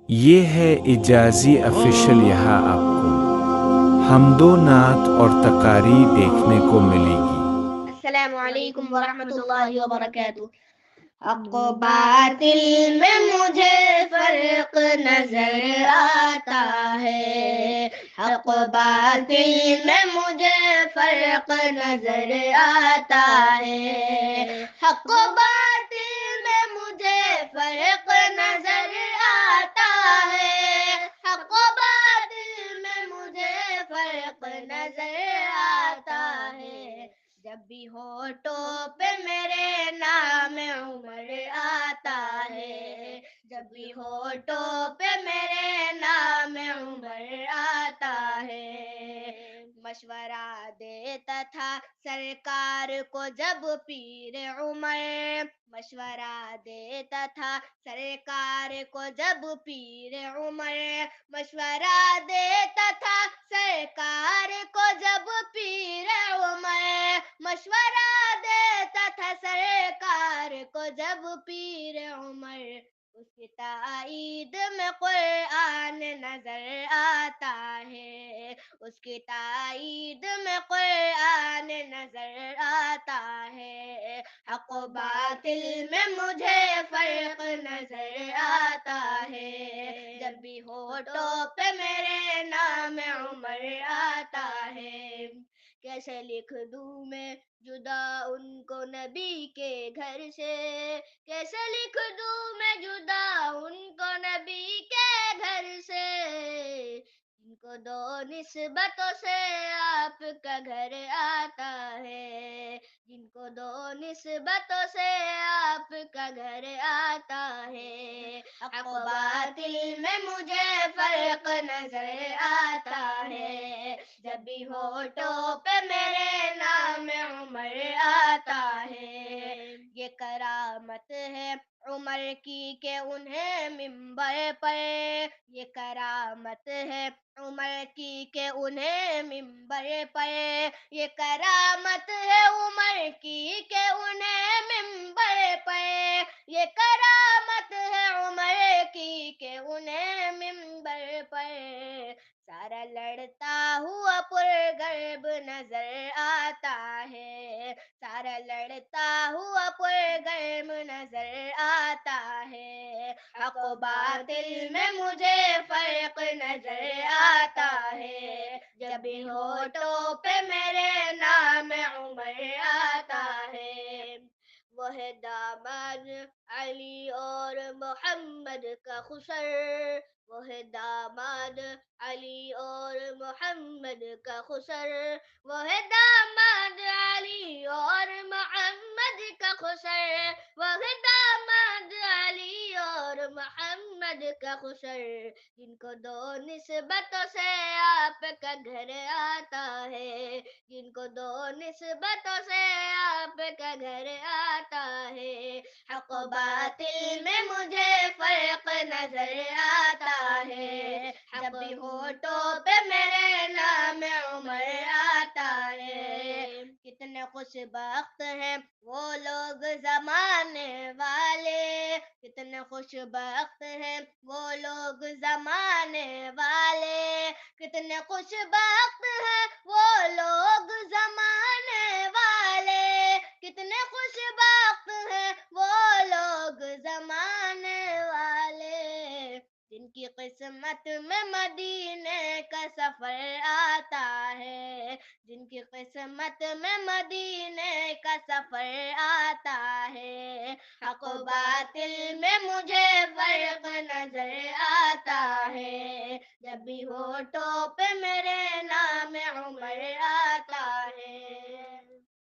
یہ ہے اجازی افیشل، یہاں آپ کو حمد و نعت اور تقاری دیکھنے کو ملے گی۔ السلام علیکم ورحمۃ اللہ وبرکاتہ۔ حق و باطل میں مجھے فرق نظر آتا ہے، حق و باطل میں مجھے فرق نظر آتا ہے، حق و باطل میں مجھے فرق نظر آتا ہے، حق و باطل میں مجھے فرق نظر آتا ہے۔ جب بھی ہونٹوں پہ میرے نام عمر آتا ہے، جب بھی ہونٹوں پہ میرے نام عمر آتا ہے۔ مشورہ دیتا تھا سرکار کو جب پیر عمر، مشورہ دیتا تھا سرکار کو جب پیر عمر، مشورہ دیتا تھا سرکار کو جب پیر عمر، مشورہ دیتا تھا سرکار کو جب پیر عمر۔ اس کی تائید میں قرآن نظر آتا ہے، اس کی تائید میں قرآن نظر آتا ہے، حق و باطل میں مجھے فرق نظر آتا ہے، جب بھی ہونٹوں پہ میرے نام عمر آتا ہے۔ کیسے لکھ دوں میں جدا ان کو نبی کے گھر سے، کیسے لکھ دوں میں جدا ان کو نبی کے گھر سے، جن کو دو نسبتوں سے آپ کا گھر آتا ہے، جن کو دو نسبتوں سے آپ کا گھر آتا ہے، حق و باطل میں مجھے فرق نظر آتا ہے، جب بھی ہونٹوں پہ میرے نام عمر آتا ہے۔ یہ کرامت ہے عمر کی کہ انہیں منبر پر، یہ کرامت ہے عمر کی کہ انہیں منبر پر، یہ کرامت ہے عمر کی کہ انہیں منبر پر، یہ کرامت ہے عمر کی کہ انہیں منبر پر، سارا لڑتا ہوا پرغرب نظر آتا ہے، سارا لڑتا ہوا پرغرب نظر آتا ہے، حق و باطل میں مجھے فرق نظر آتا ہے، جب بھی ہونٹوں پہ میرے نام عمر آتا ہے۔ وہ ہے داماد علی اور محمد کا خسر، وہ ہے داماد علی اور محمد کا خسر، وہ ہے داماد علی اور محمد کا خسر، وہ ہے داماد علی اور محمد کا خسر، جن کو دو نسبتوں سے آپ کا گھر آتا ہے، جن کو دو نسبتوں سے آپ کا گھر آتا ہے، حق و باطل میں مجھے فرق نظر آتا ہے، جب بھی ہونٹوں پہ میرے نام عمر آتا ہے۔ کتنے خوش بخت ہیں وہ لوگ زمانے والے، کتنے خوش بخت ہیں وہ لوگ زمانے والے، کتنے خوش بخت ہیں وہ لوگ زمانے والے، کتنے خوش بخت ہیں وہ لوگ زمانے والے، جن کی قسمت میں مدینے کا سفر آتا ہے، جن کی قسمت میں مدینے کا سفر آتا ہے، حق و باطل میں مجھے فرق نظر آتا ہے، جب بھی ہونٹوں پہ میرے نام عمر آتا